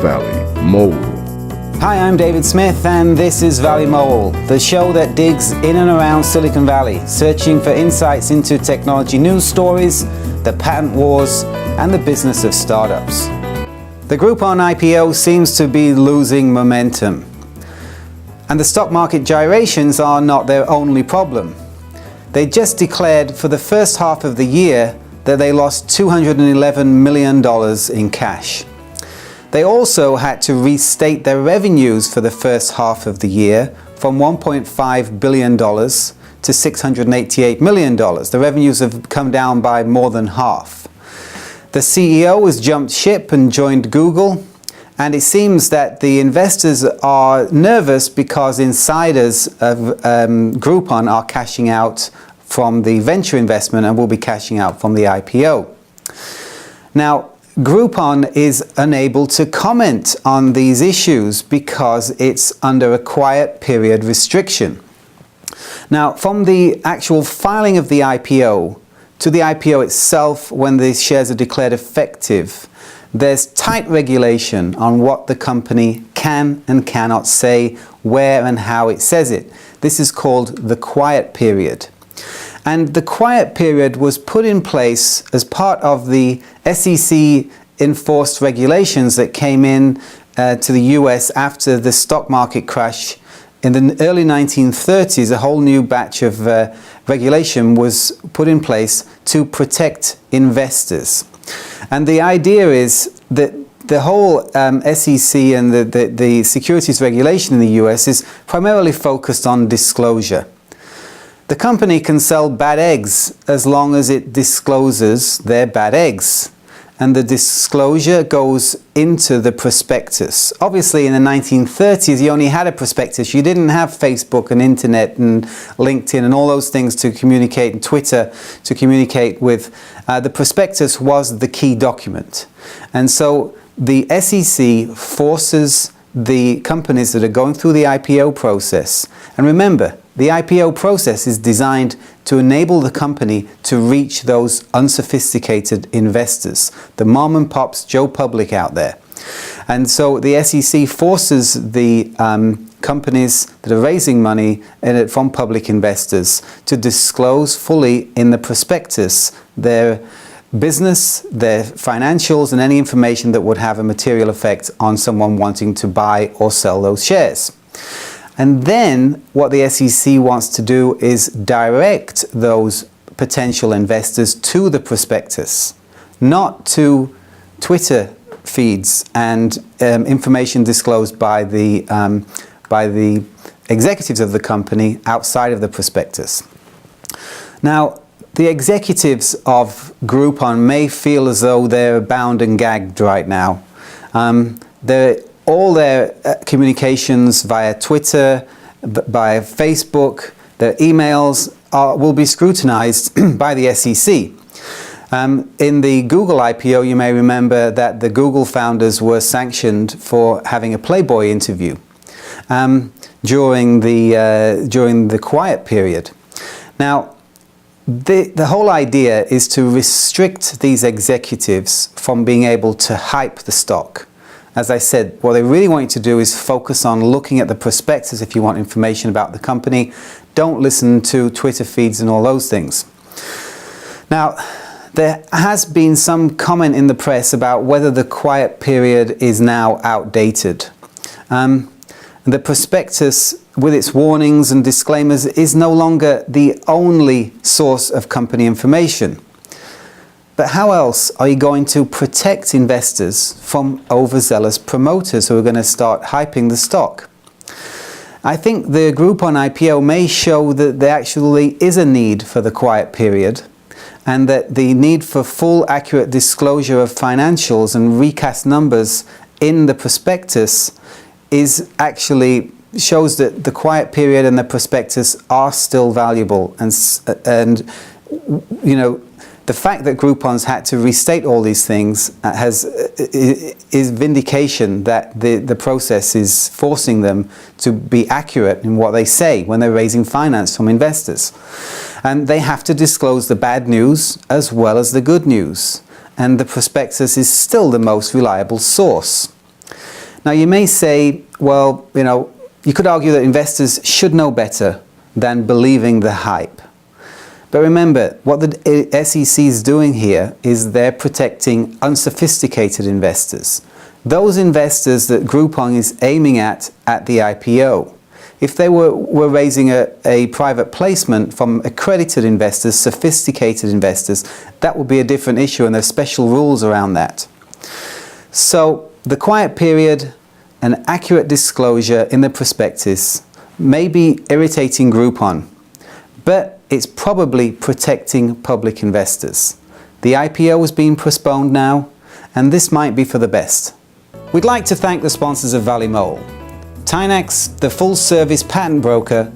Valley Mole. Hi, I'm David Smith and this is Valley Mole, the show that digs in and around Silicon Valley, searching for insights into technology news stories, the patent wars, and the business of startups. The Groupon IPO seems to be losing momentum. And the stock market gyrations are not their only problem. They just declared for the first half of the year that they lost $211 million in cash. They also had to restate their revenues for the first half of the year from $1.5 billion to $688 million. The revenues have come down by more than half. The CEO has jumped ship and joined Google, and it seems that the investors are nervous because insiders of Groupon are cashing out from the venture investment and will be cashing out from the IPO. Now, Groupon is unable to comment on these issues because it's under a quiet period restriction. Now, from the actual filing of the IPO to the IPO itself, when the shares are declared effective, there's tight regulation on what the company can and cannot say, where and how it says it. This is called the quiet period. And the quiet period was put in place as part of the SEC enforced regulations that came in to the US after the stock market crash. In the early 1930s, a whole new batch of regulation was put in place to protect investors. And the idea is that the whole SEC and the securities regulation in the US is primarily focused on disclosure. The company can sell bad eggs as long as it discloses their bad eggs. And the disclosure goes into the prospectus. Obviously, in the 1930s, you only had a prospectus. You didn't have Facebook and internet and LinkedIn and all those things to communicate, and Twitter to communicate with. The prospectus was the key document. And so the SEC forces the companies that are going through the IPO process. And remember, the IPO process is designed to enable the company to reach those unsophisticated investors, the mom and pops, Joe Public out there. And so the SEC forces the companies that are raising money from public investors to disclose fully in the prospectus their business, their financials, and any information that would have a material effect on someone wanting to buy or sell those shares. And then what the SEC wants to do is direct those potential investors to the prospectus, not to Twitter feeds and information disclosed by the executives of the company outside of the prospectus. Now, the executives of Groupon may feel as though they're bound and gagged right now. All their communications via Twitter, via Facebook, their emails will be scrutinized by the SEC. In the Google IPO, you may remember that the Google founders were sanctioned for having a Playboy interview during the quiet period. Now, the whole idea is to restrict these executives from being able to hype the stock. As I said, what they really want you to do is focus on looking at the prospectus if you want information about the company. Don't listen to Twitter feeds and all those things. Now, there has been some comment in the press about whether the quiet period is now outdated. The prospectus, with its warnings and disclaimers, is no longer the only source of company information. But how else are you going to protect investors from overzealous promoters who are going to start hyping the stock? I think the Groupon IPO may show that there actually is a need for the quiet period, and that the need for full accurate disclosure of financials and recast numbers in the prospectus is actually shows that the quiet period and the prospectus are still valuable, and you know, the fact that Groupon's had to restate all these things is vindication that the process is forcing them to be accurate in what they say when they're raising finance from investors. And they have to disclose the bad news as well as the good news. And the prospectus is still the most reliable source. Now you may say, well, you could argue that investors should know better than believing the hype. But remember, what the SEC is doing here is they're protecting unsophisticated investors. Those investors that Groupon is aiming at the IPO. If they were raising a private placement from accredited investors, sophisticated investors, that would be a different issue, and there's special rules around that. So the quiet period and accurate disclosure in the prospectus may be irritating Groupon, but it's probably protecting public investors. The IPO is being postponed now, and this might be for the best. We'd like to thank the sponsors of Value Tynex, the full-service patent broker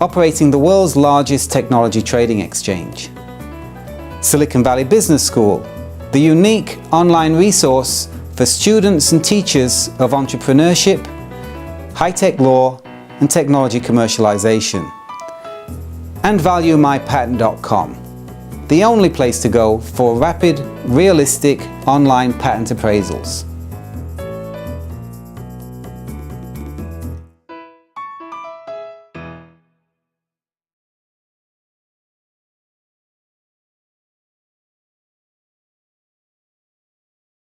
operating the world's largest technology trading exchange. Silicon Valley Business School, the unique online resource for students and teachers of entrepreneurship, high-tech law, and technology commercialization. And ValueMyPatent.com, the only place to go for rapid, realistic online patent appraisals.